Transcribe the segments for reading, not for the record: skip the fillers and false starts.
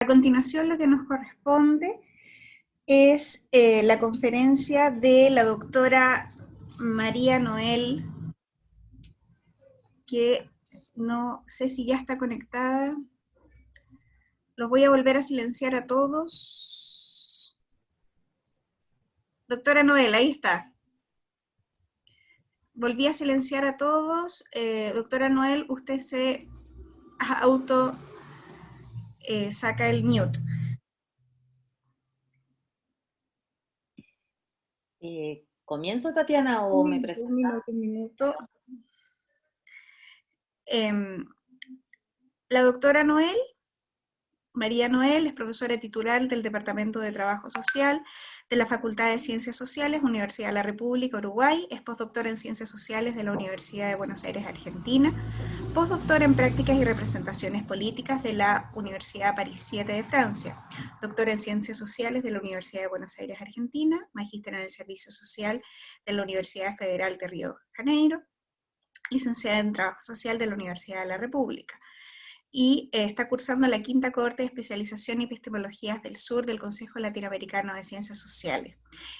A continuación, lo que nos corresponde es la conferencia de la doctora María Noel, que no sé si ya está conectada. Los voy a volver a silenciar a todos. Doctora Noel, ahí está. Volví a silenciar a todos. Doctora Noel, usted se auto saca el mute. ¿Comienzo, Tatiana, o me presenta? Un minuto. La doctora Noel, María Noel, es profesora titular del Departamento de Trabajo Social de la Facultad de Ciencias Sociales, Universidad de la República, Uruguay. Es postdoctora en Ciencias Sociales de la Universidad de Buenos Aires, Argentina. Postdoctora en Prácticas y Representaciones Políticas de la Universidad París 7 de Francia. Doctora en Ciencias Sociales de la Universidad de Buenos Aires, Argentina. Magíster en el Servicio Social de la Universidad Federal de Río de Janeiro. Licenciada en Trabajo Social de la Universidad de la República. Y está cursando la quinta cohorte de especialización en epistemologías del sur del Consejo Latinoamericano de Ciencias Sociales.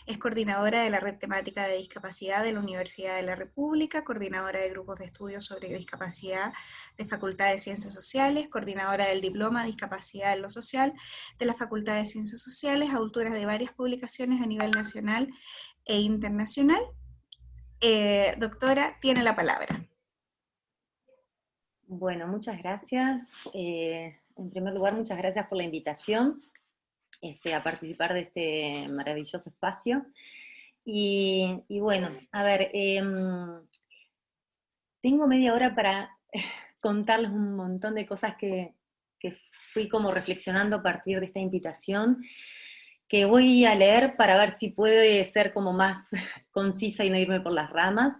Es coordinadora de la red temática de discapacidad de la Universidad de la República, coordinadora de grupos de estudios sobre discapacidad de Facultad de Ciencias Sociales, coordinadora del diploma de discapacidad en lo social de la Facultad de Ciencias Sociales, autora de varias publicaciones a nivel nacional e internacional. Doctora, tiene la palabra. Bueno, muchas gracias. En primer lugar, muchas gracias por la invitación a participar de este maravilloso espacio. Y bueno, a ver, tengo media hora para contarles un montón de cosas que fui como reflexionando a partir de esta invitación, que voy a leer para ver si puede ser como más concisa y no irme por las ramas.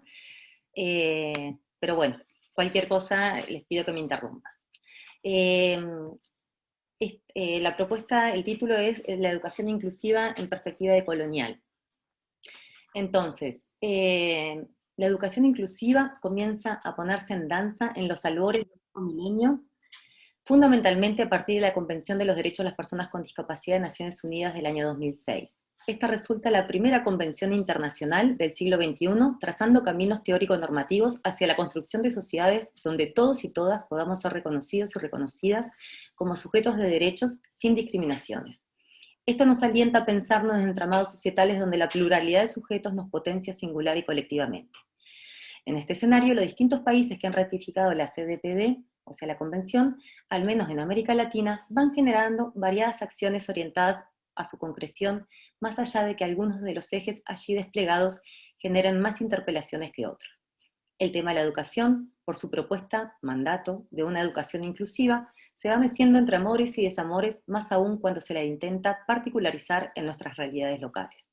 Pero bueno, cualquier cosa les pido que me interrumpan. La propuesta, el título es La educación inclusiva en perspectiva decolonial. Entonces, la educación inclusiva comienza a ponerse en danza en los albores del nuevo milenio, fundamentalmente a partir de la Convención de los Derechos de las Personas con Discapacidad de Naciones Unidas del año 2006. Esta resulta la primera convención internacional del siglo XXI, trazando caminos teórico-normativos hacia la construcción de sociedades donde todos y todas podamos ser reconocidos y reconocidas como sujetos de derechos sin discriminaciones. Esto nos alienta a pensarnos en entramados societales donde la pluralidad de sujetos nos potencia singular y colectivamente. En este escenario, los distintos países que han ratificado la CDPD, o sea, la Convención, al menos en América Latina, van generando variadas acciones orientadas a su concreción, más allá de que algunos de los ejes allí desplegados generen más interpelaciones que otros. El tema de la educación, por su propuesta, mandato, de una educación inclusiva, se va meciendo entre amores y desamores, más aún cuando se la intenta particularizar en nuestras realidades locales.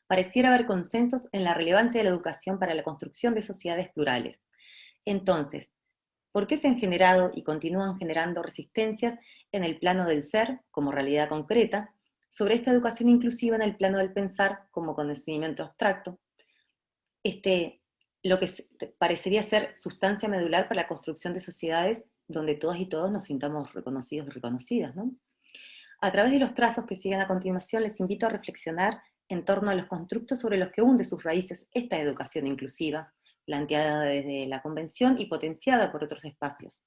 Pareciera haber consensos en la relevancia de la educación para la construcción de sociedades plurales. Entonces, ¿por qué se han generado y continúan generando resistencias en el plano del ser, como realidad concreta, sobre esta educación inclusiva en el plano del pensar, como conocimiento abstracto? Lo que parecería ser sustancia medular para la construcción de sociedades donde todas y todos nos sintamos reconocidos y reconocidas, ¿no? A través de los trazos que siguen a continuación, les invito a reflexionar en torno a los constructos sobre los que hunde sus raíces esta educación inclusiva, planteada desde la Convención y potenciada por otros espacios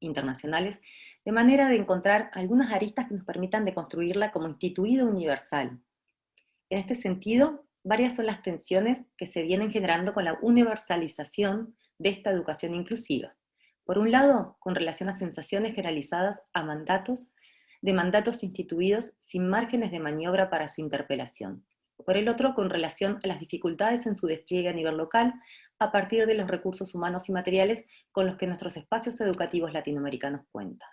internacionales, de manera de encontrar algunas aristas que nos permitan deconstruirla como instituido universal. En este sentido, varias son las tensiones que se vienen generando con la universalización de esta educación inclusiva. Por un lado, con relación a sensaciones generalizadas de mandatos instituidos sin márgenes de maniobra para su interpelación. Por el otro, con relación a las dificultades en su despliegue a nivel local, a partir de los recursos humanos y materiales con los que nuestros espacios educativos latinoamericanos cuentan.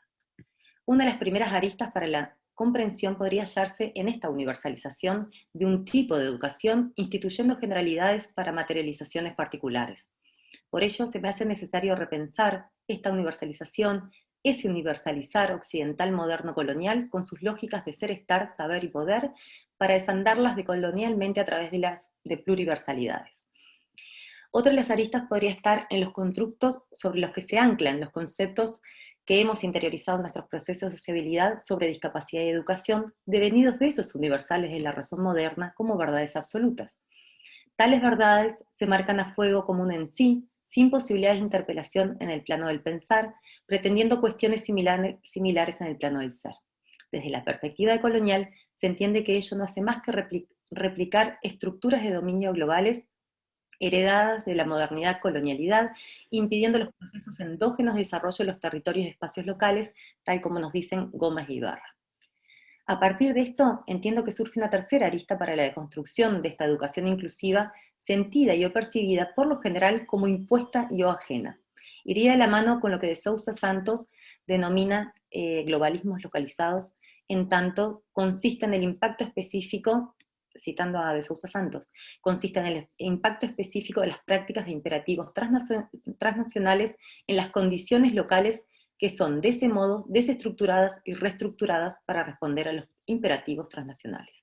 Una de las primeras aristas para la comprensión podría hallarse en esta universalización de un tipo de educación, instituyendo generalidades para materializaciones particulares. Por ello, se me hace necesario repensar esta universalización, ese universalizar occidental moderno colonial, con sus lógicas de ser, estar, saber y poder, para desandarlas decolonialmente a través de pluriversalidades. Otra de las aristas podría estar en los constructos sobre los que se anclan los conceptos que hemos interiorizado en nuestros procesos de sociabilidad sobre discapacidad y educación, devenidos de esos universales de la razón moderna como verdades absolutas. Tales verdades se marcan a fuego como un en sí, sin posibilidades de interpelación en el plano del pensar, pretendiendo cuestiones similares en el plano del ser. Desde la perspectiva colonial, se entiende que ello no hace más que replicar estructuras de dominio globales heredadas de la modernidad colonialidad, impidiendo los procesos endógenos de desarrollo de los territorios y espacios locales, tal como nos dicen Gómez y Ibarra. A partir de esto, entiendo que surge una tercera arista para la deconstrucción de esta educación inclusiva, sentida y o percibida por lo general como impuesta y o ajena. Iría de la mano con lo que de Sousa Santos denomina globalismos localizados, en tanto consiste en el impacto específico, citando a de Sousa Santos, consiste en el impacto específico de las prácticas de imperativos transnacionales en las condiciones locales que son de ese modo desestructuradas y reestructuradas para responder a los imperativos transnacionales.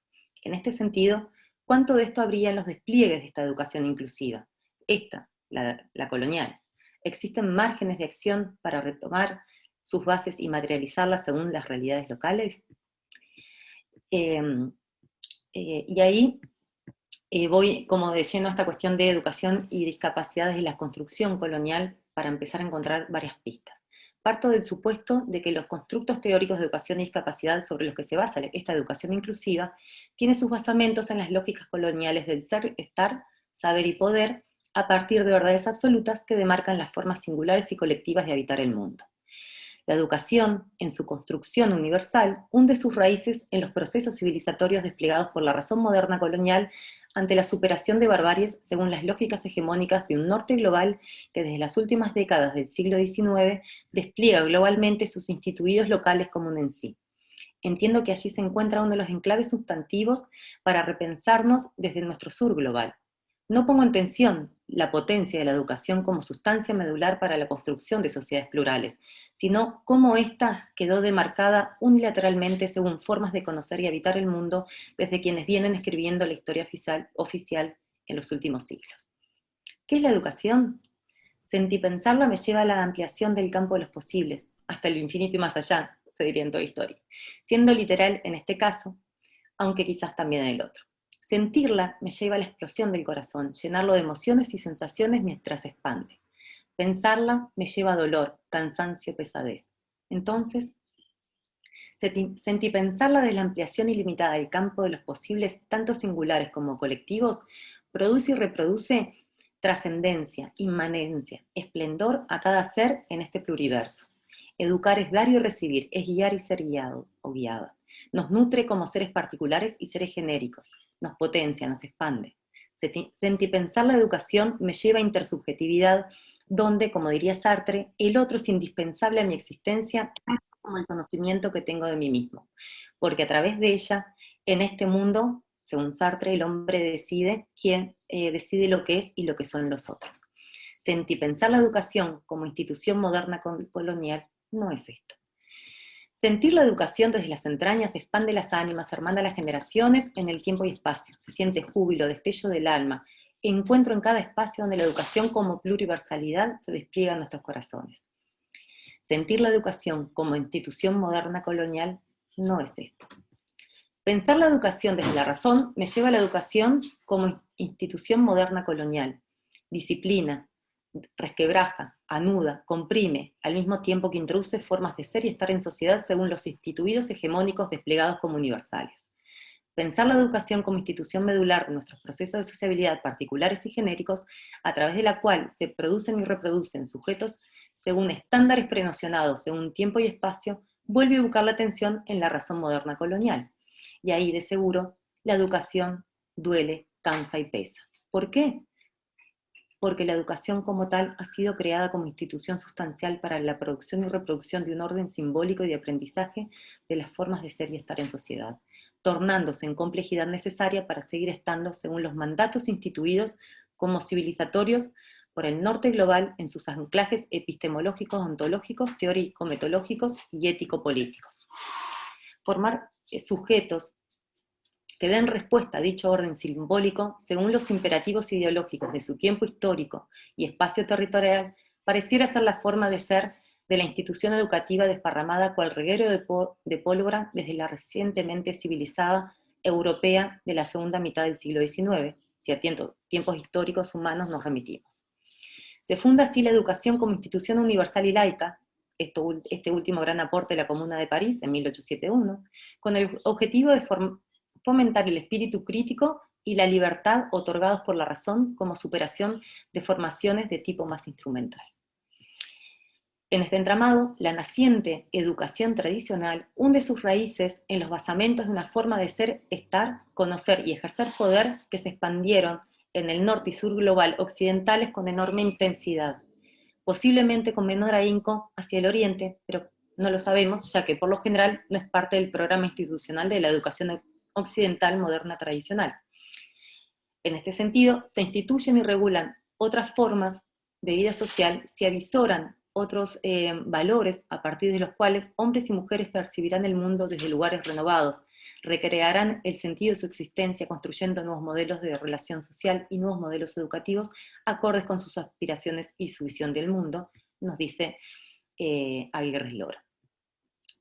En este sentido, ¿cuánto de esto habría en los despliegues de esta educación inclusiva? Esta, la colonial. ¿Existen márgenes de acción para retomar sus bases y materializarlas según las realidades locales? Y ahí voy como de lleno a esta cuestión de educación y discapacidades y la construcción colonial para empezar a encontrar varias pistas. Parto del supuesto de que los constructos teóricos de educación y discapacidad sobre los que se basa esta educación inclusiva tienen sus basamentos en las lógicas coloniales del ser, estar, saber y poder, a partir de verdades absolutas que demarcan las formas singulares y colectivas de habitar el mundo. La educación, en su construcción universal, hunde sus raíces en los procesos civilizatorios desplegados por la razón moderna colonial ante la superación de barbaries según las lógicas hegemónicas de un norte global que desde las últimas décadas del siglo XIX despliega globalmente sus instituidos locales como un en sí. Entiendo que allí se encuentra uno de los enclaves sustantivos para repensarnos desde nuestro sur global. No pongo en tensión la potencia de la educación como sustancia medular para la construcción de sociedades plurales, sino cómo ésta quedó demarcada unilateralmente según formas de conocer y habitar el mundo desde quienes vienen escribiendo la historia oficial en los últimos siglos. ¿Qué es la educación? Sentipensarla me lleva a la ampliación del campo de los posibles, hasta el infinito y más allá, se diría en toda historia, siendo literal en este caso, aunque quizás también en el otro. Sentirla me lleva a la explosión del corazón, llenarlo de emociones y sensaciones mientras se expande. Pensarla me lleva a dolor, cansancio, pesadez. Entonces, sentipensarla desde la ampliación ilimitada del campo de los posibles, tanto singulares como colectivos, produce y reproduce trascendencia, inmanencia, esplendor a cada ser en este pluriverso. Educar es dar y recibir, es guiar y ser guiado o guiada. Nos nutre como seres particulares y seres genéricos, nos potencia, nos expande. Sentipensar la educación me lleva a intersubjetividad, donde, como diría Sartre, el otro es indispensable a mi existencia como el conocimiento que tengo de mí mismo, porque a través de ella, en este mundo, según Sartre, el hombre decide decide lo que es y lo que son los otros. Sentipensar la educación como institución moderna colonial no es esto. Sentir la educación desde las entrañas expande las ánimas, hermana las generaciones en el tiempo y espacio. Se siente júbilo, destello del alma. Encuentro en cada espacio donde la educación como pluriversalidad se despliega en nuestros corazones. Sentir la educación como institución moderna colonial no es esto. Pensar la educación desde la razón me lleva a la educación como institución moderna colonial. Disciplina, resquebraja, anuda, comprime, al mismo tiempo que introduce formas de ser y estar en sociedad según los instituidos hegemónicos desplegados como universales. Pensar la educación como institución medular de nuestros procesos de sociabilidad particulares y genéricos, a través de la cual se producen y reproducen sujetos según estándares prenocionados, según tiempo y espacio, vuelve a ubicar la atención en la razón moderna colonial. Y ahí, de seguro, la educación duele, cansa y pesa. ¿Por qué? Porque la educación como tal ha sido creada como institución sustancial para la producción y reproducción de un orden simbólico y de aprendizaje de las formas de ser y estar en sociedad, tornándose en complejidad necesaria para seguir estando según los mandatos instituidos como civilizatorios por el norte global en sus anclajes epistemológicos, ontológicos, teórico-metodológicos y ético-políticos. Formar sujetos que den respuesta a dicho orden simbólico según los imperativos ideológicos de su tiempo histórico y espacio territorial, pareciera ser la forma de ser de la institución educativa desparramada cual reguero de pólvora desde la recientemente civilizada europea de la segunda mitad del siglo XIX, si a tiempos históricos humanos nos remitimos. Se funda así la educación como institución universal y laica, este último gran aporte de la Comuna de París en 1871, con el objetivo de fomentar el espíritu crítico y la libertad otorgados por la razón como superación de formaciones de tipo más instrumental. En este entramado, la naciente educación tradicional hunde sus raíces en los basamentos de una forma de ser, estar, conocer y ejercer poder que se expandieron en el norte y sur global occidentales con enorme intensidad, posiblemente con menor ahínco hacia el oriente, pero no lo sabemos, ya que por lo general no es parte del programa institucional de la educación occidental moderna tradicional. En este sentido, se instituyen y regulan otras formas de vida social, se avisoran otros valores a partir de los cuales hombres y mujeres percibirán el mundo desde lugares renovados, recrearán el sentido de su existencia construyendo nuevos modelos de relación social y nuevos modelos educativos acordes con sus aspiraciones y su visión del mundo, nos dice Aguirre Lora.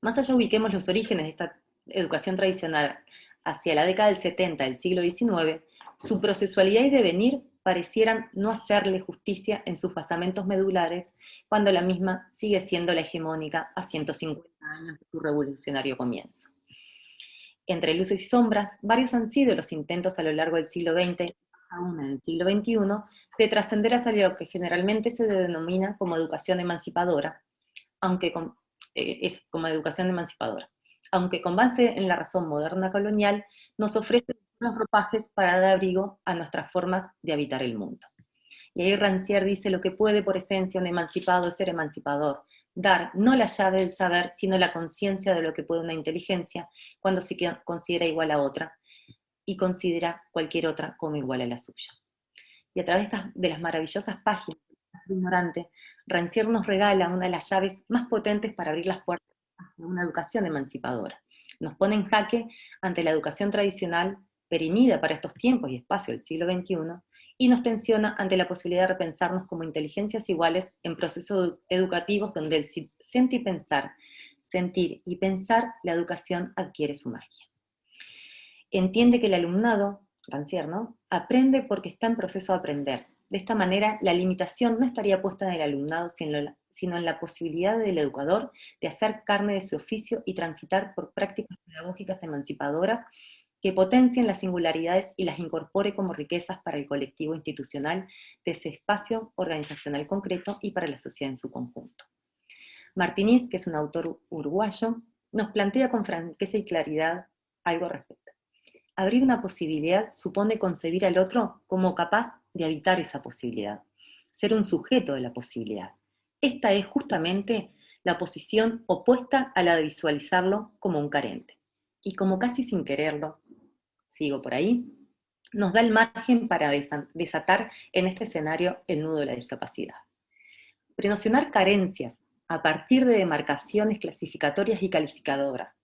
Más allá ubiquemos los orígenes de esta educación tradicional hacia la década del 70 del siglo XIX, su procesualidad y devenir parecieran no hacerle justicia en sus basamentos medulares, cuando la misma sigue siendo la hegemónica a 150 años de su revolucionario comienzo. Entre luces y sombras, varios han sido los intentos a lo largo del siglo XX, y aún en el siglo XXI, de trascender hacia lo que generalmente se denomina como educación emancipadora, aunque como educación emancipadora, aunque con base en la razón moderna colonial, nos ofrece unos ropajes para dar abrigo a nuestras formas de habitar el mundo. Y ahí Rancière dice: lo que puede por esencia un emancipado es ser emancipador, dar no la llave del saber, sino la conciencia de lo que puede una inteligencia cuando se considera igual a otra, y considera cualquier otra como igual a la suya. Y a través de las maravillosas páginas de Ignorante, Rancière nos regala una de las llaves más potentes para abrir las puertas hacia una educación emancipadora. Nos pone en jaque ante la educación tradicional, perimida para estos tiempos y espacios del siglo XXI, y nos tensiona ante la posibilidad de repensarnos como inteligencias iguales en procesos educativos donde el sentir y pensar, la educación adquiere su magia. Entiende que el alumnado, Rancière, ¿no?, aprende porque está en proceso de aprender. De esta manera, la limitación no estaría puesta en el alumnado, sino en la posibilidad del educador de hacer carne de su oficio y transitar por prácticas pedagógicas emancipadoras que potencien las singularidades y las incorpore como riquezas para el colectivo institucional de ese espacio organizacional concreto y para la sociedad en su conjunto. Martínez, que es un autor uruguayo, nos plantea con franqueza y claridad algo al respecto. Abrir una posibilidad supone concebir al otro como capaz de habitar esa posibilidad, ser un sujeto de la posibilidad. Esta es justamente la posición opuesta a la de visualizarlo como un carente. Y como casi sin quererlo, sigo por ahí, nos da el margen para desatar en este escenario el nudo de la discapacidad. Prenocionar carencias a partir de demarcaciones clasificatorias y calificatorias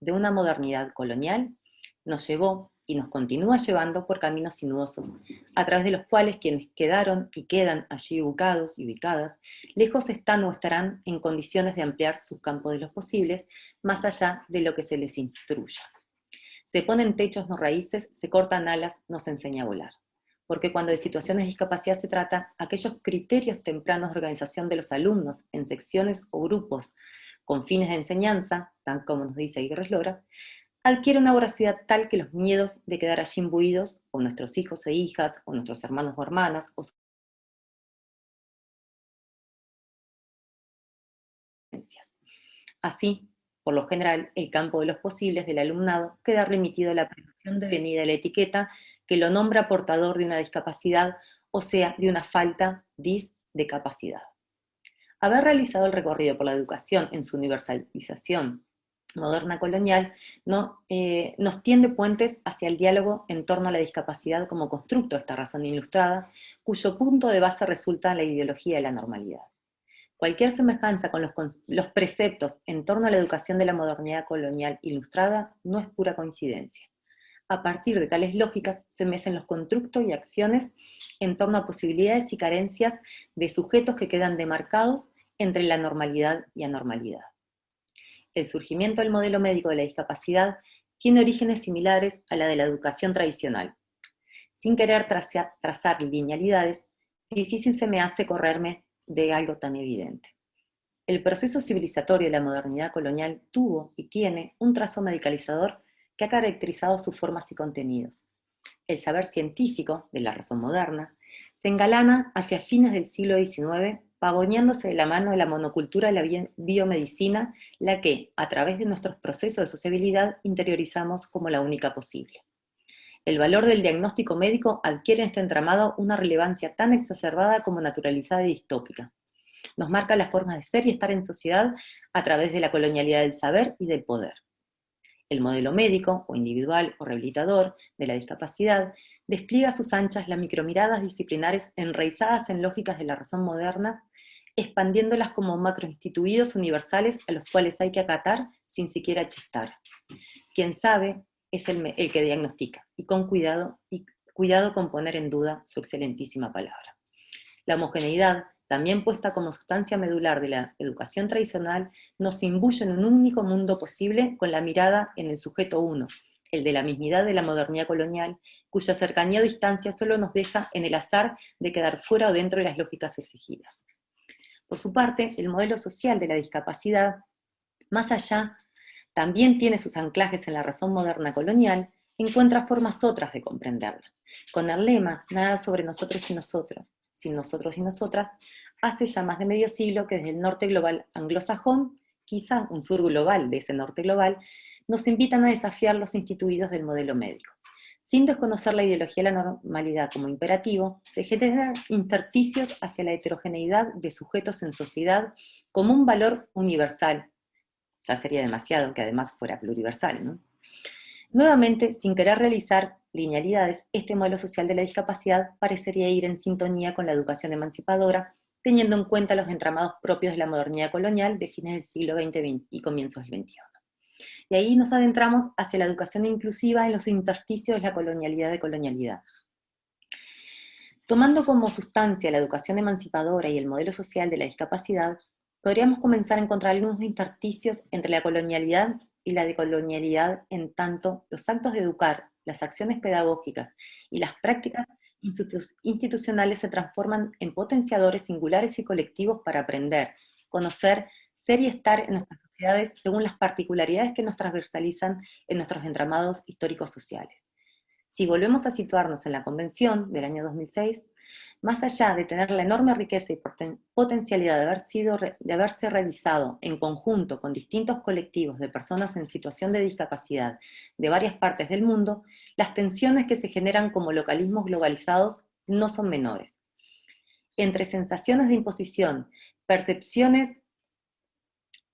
de una modernidad colonial nos llevó y nos continúa llevando por caminos sinuosos, a través de los cuales quienes quedaron y quedan allí ubicados y ubicadas, lejos están o estarán en condiciones de ampliar sus campos de los posibles, más allá de lo que se les instruya. Se ponen techos, no raíces, se cortan alas, no se enseña a volar. Porque cuando de situaciones de discapacidad se trata, aquellos criterios tempranos de organización de los alumnos en secciones o grupos con fines de enseñanza, tal como nos dice Aguirre Lora, adquiere una voracidad tal que los miedos de quedar allí imbuidos, o nuestros hijos e hijas, o nuestros hermanos o hermanas, o así, por lo general, el campo de los posibles del alumnado queda remitido a la presunción devenida de la etiqueta que lo nombra portador de una discapacidad, o sea, de una falta de capacidad. Haber realizado el recorrido por la educación en su universalización moderna colonial nos tiende puentes hacia el diálogo en torno a la discapacidad como constructo de esta razón ilustrada, cuyo punto de base resulta la ideología de la normalidad. Cualquier semejanza con los preceptos en torno a la educación de la modernidad colonial ilustrada no es pura coincidencia. A partir de tales lógicas se mecen los constructos y acciones en torno a posibilidades y carencias de sujetos que quedan demarcados entre la normalidad y anormalidad. El surgimiento del modelo médico de la discapacidad tiene orígenes similares a la de la educación tradicional. Sin querer trazar linealidades, difícil se me hace correrme de algo tan evidente. El proceso civilizatorio de la modernidad colonial tuvo y tiene un trazo medicalizador que ha caracterizado sus formas y contenidos. El saber científico, de la razón moderna, se engalana hacia fines del siglo XIX, pavoneándose de la mano de la monocultura de la biomedicina, la que, a través de nuestros procesos de sociabilidad, interiorizamos como la única posible. El valor del diagnóstico médico adquiere en este entramado una relevancia tan exacerbada como naturalizada y distópica. Nos marca las formas de ser y estar en sociedad a través de la colonialidad del saber y del poder. El modelo médico, o individual, o rehabilitador de la discapacidad, despliega a sus anchas las micromiradas disciplinares enraizadas en lógicas de la razón moderna, expandiéndolas como macroinstituidos universales a los cuales hay que acatar sin siquiera chistar. Quien sabe es el que diagnostica, y cuidado con poner en duda su excelentísima palabra. La homogeneidad, también puesta como sustancia medular de la educación tradicional, nos imbuye en un único mundo posible con la mirada en el sujeto uno, el de la mismidad de la modernidad colonial, cuya cercanía o distancia solo nos deja en el azar de quedar fuera o dentro de las lógicas exigidas. Por su parte, el modelo social de la discapacidad, más allá, también tiene sus anclajes en la razón moderna colonial, encuentra formas otras de comprenderla. Con el lema, nada sobre nosotros y nosotros, sin nosotros y nosotras, hace ya más de medio siglo que desde el norte global anglosajón, quizá un sur global de ese norte global, nos invitan a desafiar los instituidos del modelo médico. Sin desconocer la ideología de la normalidad como imperativo, se generan intersticios hacia la heterogeneidad de sujetos en sociedad como un valor universal. Ya sería demasiado que además fuera pluriversal, ¿no? Nuevamente, sin querer realizar linealidades, este modelo social de la discapacidad parecería ir en sintonía con la educación emancipadora, teniendo en cuenta los entramados propios de la modernidad colonial de fines del siglo XX y comienzos del XXI. Y ahí nos adentramos hacia la educación inclusiva en los intersticios de la colonialidad de colonialidad. Tomando como sustancia la educación emancipadora y el modelo social de la discapacidad, podríamos comenzar a encontrar algunos intersticios entre la colonialidad y la decolonialidad, en tanto los actos de educar, las acciones pedagógicas y las prácticas institucionales se transforman en potenciadores singulares y colectivos para aprender, conocer, ser y estar en nuestras sociedades según las particularidades que nos transversalizan en nuestros entramados históricos sociales. Si volvemos a situarnos en la Convención del año 2006, más allá de tener la enorme riqueza y potencialidad de haberse realizado en conjunto con distintos colectivos de personas en situación de discapacidad de varias partes del mundo, las tensiones que se generan como localismos globalizados no son menores. Entre sensaciones de imposición, percepciones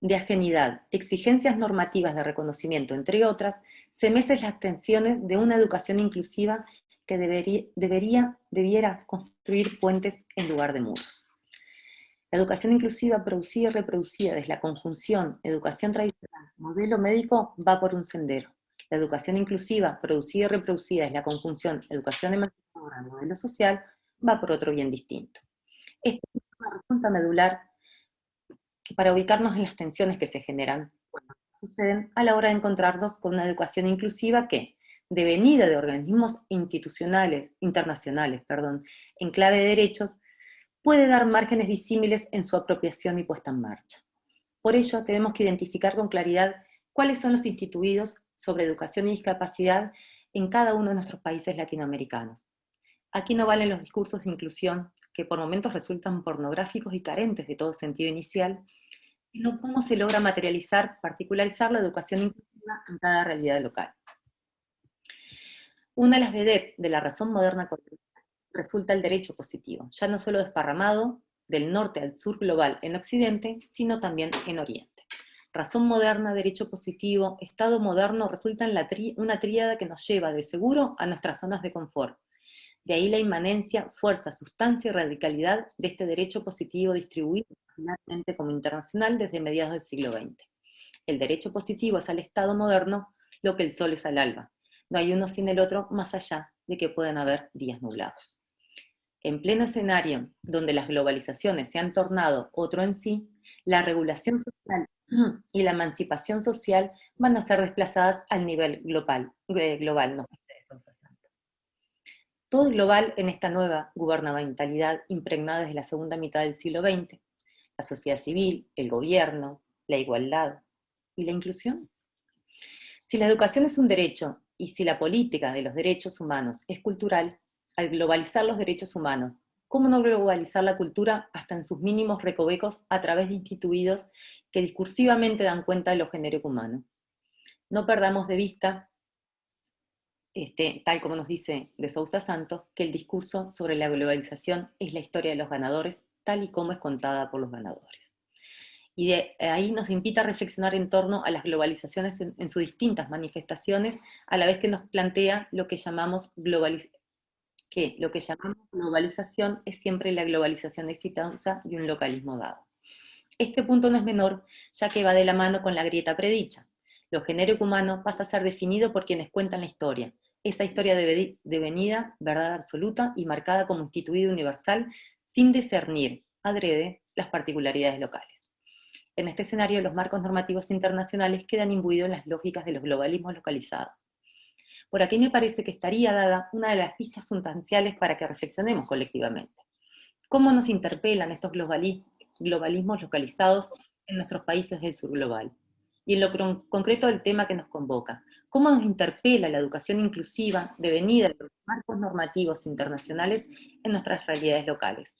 de ajenidad, exigencias normativas de reconocimiento, entre otras, se mecen las tensiones de una educación inclusiva que debiera construir puentes en lugar de muros. La educación inclusiva producida y reproducida desde la conjunción educación tradicional, modelo médico, va por un sendero. La educación inclusiva producida y reproducida desde la conjunción educación emancipadora, modelo social, va por otro bien distinto. Esto resulta medular para ubicarnos en las tensiones que se generan cuando suceden a la hora de encontrarnos con una educación inclusiva que, devenida de organismos internacionales, en clave de derechos, puede dar márgenes disímiles en su apropiación y puesta en marcha. Por ello, tenemos que identificar con claridad cuáles son los instituidos sobre educación y discapacidad en cada uno de nuestros países latinoamericanos. Aquí no valen los discursos de inclusión, que por momentos resultan pornográficos y carentes de todo sentido inicial, sino cómo se logra materializar, particularizar la educación inclusiva en cada realidad local. Una de las vedettes de la razón moderna resulta el derecho positivo, ya no solo desparramado del norte al sur global en Occidente, sino también en Oriente. Razón moderna, derecho positivo, Estado moderno resultan una tríada que nos lleva de seguro a nuestras zonas de confort. De ahí la inmanencia, fuerza, sustancia y radicalidad de este derecho positivo distribuido nacionalmente como internacional desde mediados del siglo XX. El derecho positivo es al Estado moderno lo que el sol es al alba. No hay uno sin el otro más allá de que puedan haber días nublados. En pleno escenario donde las globalizaciones se han tornado otro en sí, la regulación social y la emancipación social van a ser desplazadas al nivel global, ¿no? Todo es global en esta nueva gubernamentalidad impregnada desde la segunda mitad del siglo XX, la sociedad civil, el gobierno, la igualdad y la inclusión. Si la educación es un derecho y si la política de los derechos humanos es cultural, al globalizar los derechos humanos, ¿cómo no globalizar la cultura hasta en sus mínimos recovecos a través de instituidos que discursivamente dan cuenta de lo genérico humano? No perdamos de vista, tal como nos dice de Sousa Santos, que el discurso sobre la globalización es la historia de los ganadores, tal y como es contada por los ganadores. Y de ahí nos invita a reflexionar en torno a las globalizaciones en sus distintas manifestaciones, a la vez que nos plantea lo que llamamos globalización es siempre la globalización exitosa de un localismo dado. Este punto no es menor, ya que va de la mano con la grieta predicha. Lo genérico humano pasa a ser definido por quienes cuentan la historia, esa historia devenida, verdad absoluta y marcada como instituido universal, sin discernir, adrede, las particularidades locales. En este escenario, los marcos normativos internacionales quedan imbuidos en las lógicas de los globalismos localizados. Por aquí me parece que estaría dada una de las pistas sustanciales para que reflexionemos colectivamente. ¿Cómo nos interpelan estos globalismos localizados en nuestros países del sur global? Y en lo concreto del tema que nos convoca, ¿cómo nos interpela la educación inclusiva devenida de los marcos normativos internacionales en nuestras realidades locales?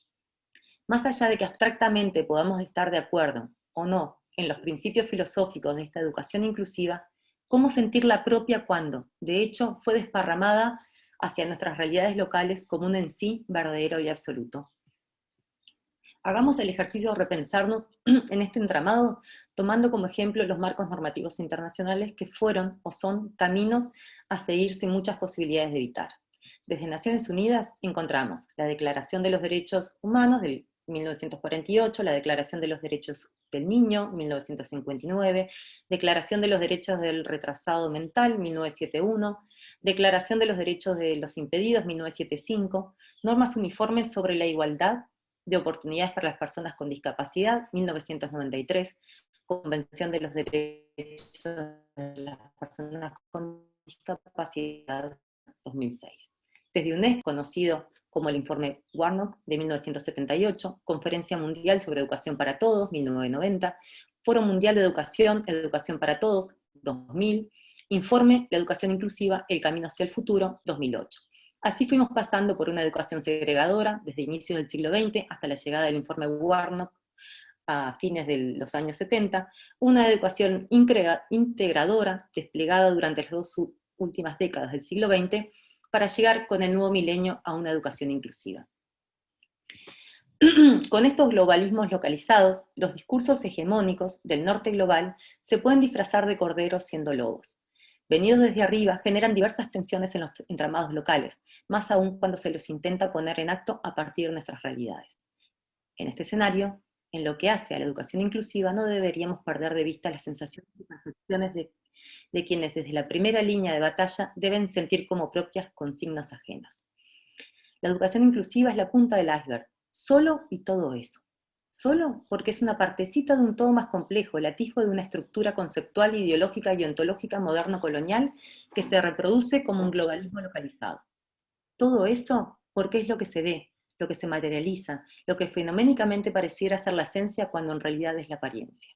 Más allá de que abstractamente podamos estar de acuerdo o no en los principios filosóficos de esta educación inclusiva, ¿cómo sentirla propia cuando, de hecho, fue desparramada hacia nuestras realidades locales como un en sí verdadero y absoluto? Hagamos el ejercicio de repensarnos en este entramado, tomando como ejemplo los marcos normativos internacionales que fueron o son caminos a seguir sin muchas posibilidades de evitar. Desde Naciones Unidas encontramos la Declaración de los Derechos Humanos del 1948, la Declaración de los Derechos del Niño, 1959, Declaración de los Derechos del Retrasado Mental, 1971, Declaración de los Derechos de los Impedidos, 1975, Normas Uniformes sobre la Igualdad de Oportunidades para las Personas con Discapacidad, 1993, Convención de los Derechos de las Personas con Discapacidad, 2006. Desde UNESCO, conocido como el Informe Warnock de 1978, Conferencia Mundial sobre Educación para Todos, 1990, Foro Mundial de Educación, Educación para Todos, 2000, Informe La Educación Inclusiva, El Camino hacia el Futuro, 2008. Así fuimos pasando por una educación segregadora desde inicios del siglo XX hasta la llegada del Informe Warnock a fines de los años 70, una educación integradora desplegada durante las dos últimas décadas del siglo XX, para llegar con el nuevo milenio a una educación inclusiva. Con estos globalismos localizados, los discursos hegemónicos del norte global se pueden disfrazar de corderos siendo lobos. Venidos desde arriba, generan diversas tensiones en los entramados locales, más aún cuando se los intenta poner en acto a partir de nuestras realidades. En este escenario, en lo que hace a la educación inclusiva, no deberíamos perder de vista las sensaciones y percepciones de quienes desde la primera línea de batalla deben sentir como propias consignas ajenas. La educación inclusiva es la punta del iceberg, solo y todo eso. Solo porque es una partecita de un todo más complejo, el atisbo de una estructura conceptual, ideológica y ontológica moderno-colonial que se reproduce como un globalismo localizado. Todo eso porque es lo que se ve, lo que se materializa, lo que fenoménicamente pareciera ser la esencia cuando en realidad es la apariencia.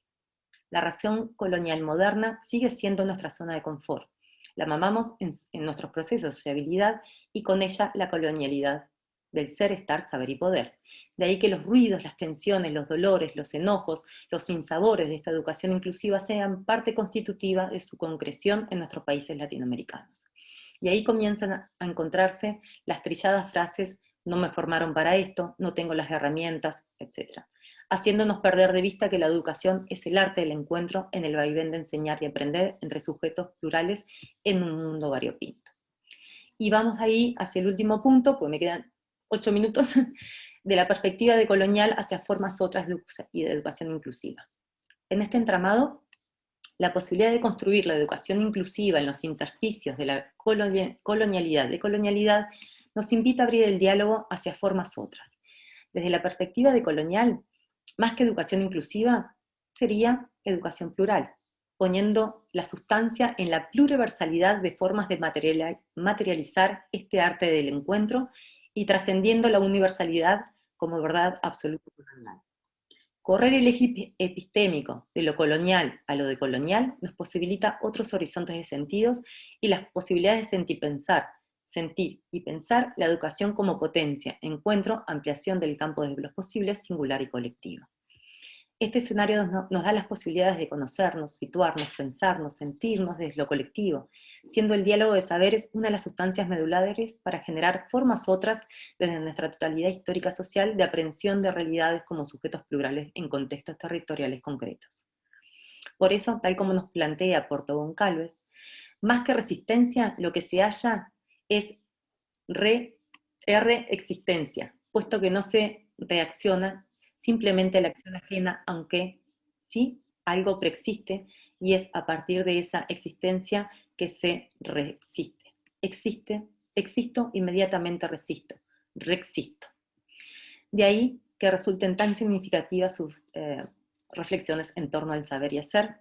La razón colonial moderna sigue siendo nuestra zona de confort. La mamamos en nuestros procesos de sociabilidad y con ella la colonialidad del ser, estar, saber y poder. De ahí que los ruidos, las tensiones, los dolores, los enojos, los sinsabores de esta educación inclusiva sean parte constitutiva de su concreción en nuestros países latinoamericanos. Y ahí comienzan a encontrarse las trilladas frases: no me formaron para esto, no tengo las herramientas, etc., haciéndonos perder de vista que la educación es el arte del encuentro en el vaivén de enseñar y aprender entre sujetos plurales en un mundo variopinto. Y vamos ahí hacia el último punto, pues me quedan 8 minutos, de la perspectiva decolonial hacia formas otras y de educación inclusiva. En este entramado, La posibilidad de construir la educación inclusiva en los intersticios de la colonialidad nos invita a abrir el diálogo hacia formas otras. Desde la perspectiva decolonial, más que educación inclusiva, sería educación plural, poniendo la sustancia en la pluriversalidad de formas de materializar este arte del encuentro y trascendiendo la universalidad como verdad absoluta y personal. Correr el eje epistémico de lo colonial a lo decolonial nos posibilita otros horizontes de sentidos y las posibilidades de sentir y pensar la educación como potencia, encuentro, ampliación del campo de los posibles, singular y colectivo. Este escenario nos da las posibilidades de conocernos, situarnos, pensarnos, sentirnos desde lo colectivo, siendo el diálogo de saberes una de las sustancias medulares para generar formas otras desde nuestra totalidad histórica social de aprehensión de realidades como sujetos plurales en contextos territoriales concretos. Por eso, tal como nos plantea Porto Goncalves, más que resistencia, lo que se halla es existencia, puesto que no se reacciona simplemente a la acción ajena, aunque sí algo preexiste, y es a partir de esa existencia que se resiste. Existo, inmediatamente resisto, reexisto. De ahí que resulten tan significativas sus reflexiones en torno al saber y hacer,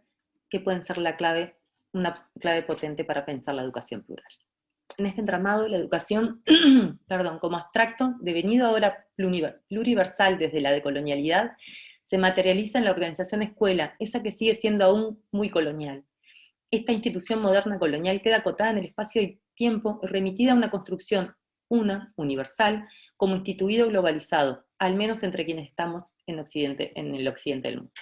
que pueden ser una clave potente para pensar la educación plural. En este entramado, la educación, como abstracto, devenido ahora pluriversal desde la decolonialidad, se materializa en la organización escuela, esa que sigue siendo aún muy colonial. Esta institución moderna colonial queda acotada en el espacio y tiempo y remitida a una construcción, universal, como instituido globalizado, al menos entre quienes estamos en el occidente del mundo.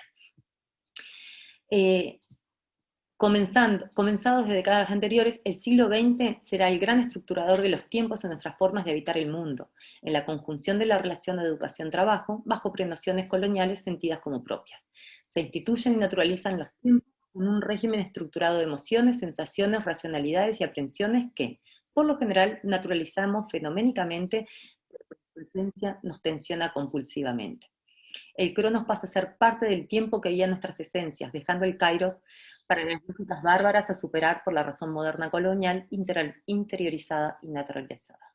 Comenzados desde décadas anteriores, el siglo XX será el gran estructurador de los tiempos en nuestras formas de habitar el mundo, en la conjunción de la relación de educación-trabajo, bajo prenociones coloniales sentidas como propias. Se instituyen y naturalizan los tiempos en un régimen estructurado de emociones, sensaciones, racionalidades y aprehensiones que, por lo general, naturalizamos fenoménicamente, pero su esencia nos tensiona compulsivamente. El cronos pasa a ser parte del tiempo que guía nuestras esencias, dejando el kairos para las lógicas bárbaras a superar por la razón moderna colonial interiorizada y naturalizada.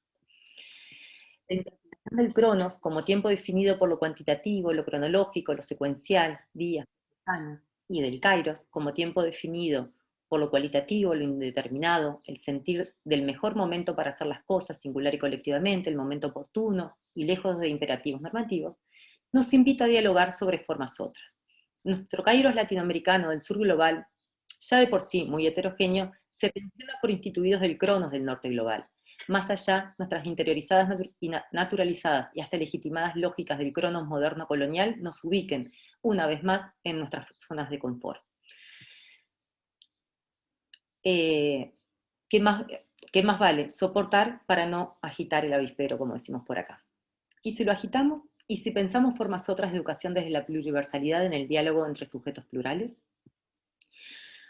La interpretación del cronos como tiempo definido por lo cuantitativo, lo cronológico, lo secuencial, días, años, y del kairos como tiempo definido por lo cualitativo, lo indeterminado, el sentir del mejor momento para hacer las cosas, singular y colectivamente, el momento oportuno, y lejos de imperativos normativos, nos invita a dialogar sobre formas otras. Nuestro kairos latinoamericano del sur global, ya de por sí muy heterogéneo, se tensiona por instituidos del cronos del norte global. Más allá, nuestras interiorizadas y naturalizadas y hasta legitimadas lógicas del cronos moderno colonial nos ubiquen, una vez más, en nuestras zonas de confort. ¿Qué más vale? Soportar para no agitar el avispero, como decimos por acá. ¿Y si lo agitamos? ¿Y si pensamos formas otras de educación desde la pluriversalidad en el diálogo entre sujetos plurales?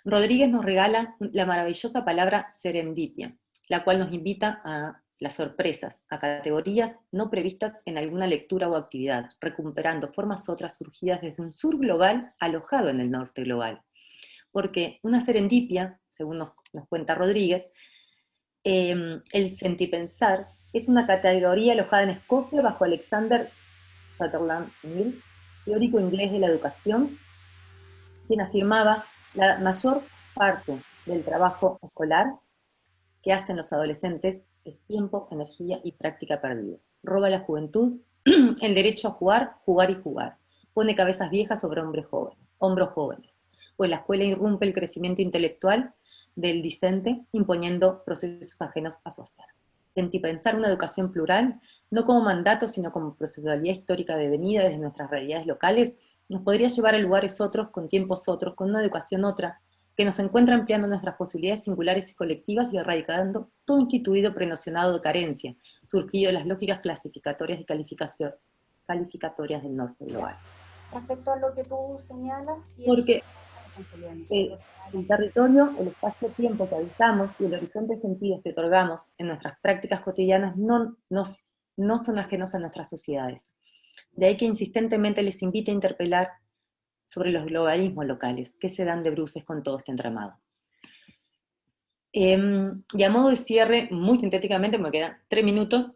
Rodríguez nos regala la maravillosa palabra serendipia, la cual nos invita a las sorpresas, a categorías no previstas en alguna lectura o actividad, recuperando formas otras surgidas desde un sur global alojado en el norte global. Porque una serendipia, según nos cuenta Rodríguez, el sentipensar es una categoría alojada en Escocia bajo Alexander Sutherland Mill, teórico inglés de la educación, quien afirmaba: la mayor parte del trabajo escolar que hacen los adolescentes es tiempo, energía y práctica perdidos. Roba a la juventud el derecho a jugar, jugar y jugar. Pone cabezas viejas sobre hombros jóvenes. Pues la escuela irrumpe el crecimiento intelectual del discente, imponiendo procesos ajenos a su hacer. Sentipensar una educación plural, no como mandato, sino como procesualidad histórica devenida desde nuestras realidades locales, nos podría llevar a lugares otros, con tiempos otros, con una educación otra, que nos encuentra ampliando nuestras posibilidades singulares y colectivas y erradicando todo instituido prenocionado de carencia, surgido de las lógicas clasificatorias y calificatorias del norte global. Respecto a lo que tú señalas... Porque el territorio, el espacio-tiempo que habitamos y el horizonte de sentidos que otorgamos en nuestras prácticas cotidianas no son ajenos a nuestras sociedades. De ahí que insistentemente les invite a interpelar sobre los globalismos locales que se dan de bruces con todo este entramado. Y a modo de cierre, muy sintéticamente, me quedan 3 minutos,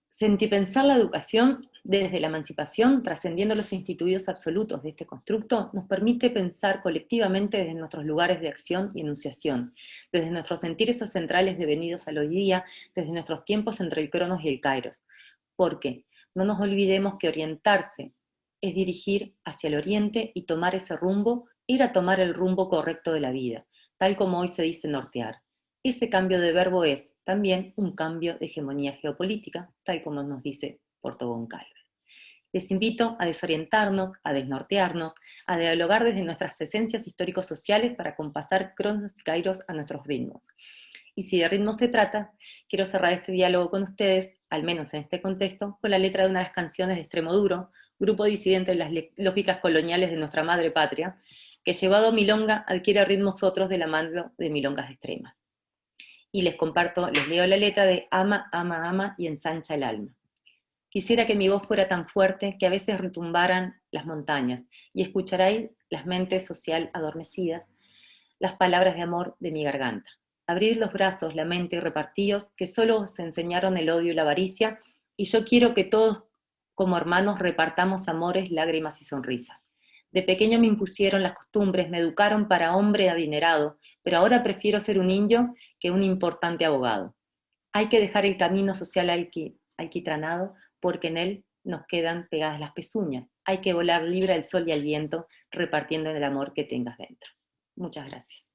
sentipensar la educación desde la emancipación, trascendiendo los instituidos absolutos de este constructo, nos permite pensar colectivamente desde nuestros lugares de acción y enunciación, desde nuestros sentires centrales devenidos al hoy día, desde nuestros tiempos entre el Cronos y el Kairos. Porque no nos olvidemos que orientarse es dirigir hacia el oriente y tomar ese rumbo, ir a tomar el rumbo correcto de la vida, tal como hoy se dice nortear. Ese cambio de verbo es también un cambio de hegemonía geopolítica, tal como nos dice Porto Goncalves. Les invito a desorientarnos, a desnortearnos, a dialogar desde nuestras esencias histórico-sociales para compasar Cronos y Kairos a nuestros ritmos. Y si de ritmo se trata, quiero cerrar este diálogo con ustedes, al menos en este contexto, con la letra de una de las canciones de Extremoduro, grupo disidente de las lógicas coloniales de nuestra madre patria, que llevado a milonga adquiere ritmos otros de la mano de milongas extremas. Y les leo la letra de Ama, ama, ama y ensancha el alma. Quisiera que mi voz fuera tan fuerte que a veces retumbaran las montañas y escucharáis las mentes social adormecidas, las palabras de amor de mi garganta. Abrid los brazos, la mente y repartíos, que solo os enseñaron el odio y la avaricia, y yo quiero que todos como hermanos repartamos amores, lágrimas y sonrisas. De pequeño me impusieron las costumbres, me educaron para hombre adinerado, pero ahora prefiero ser un indio que un importante abogado. Hay que dejar el camino social alquitranado, porque en él nos quedan pegadas las pezuñas. Hay que volar libre al sol y al viento, repartiendo el amor que tengas dentro. Muchas gracias.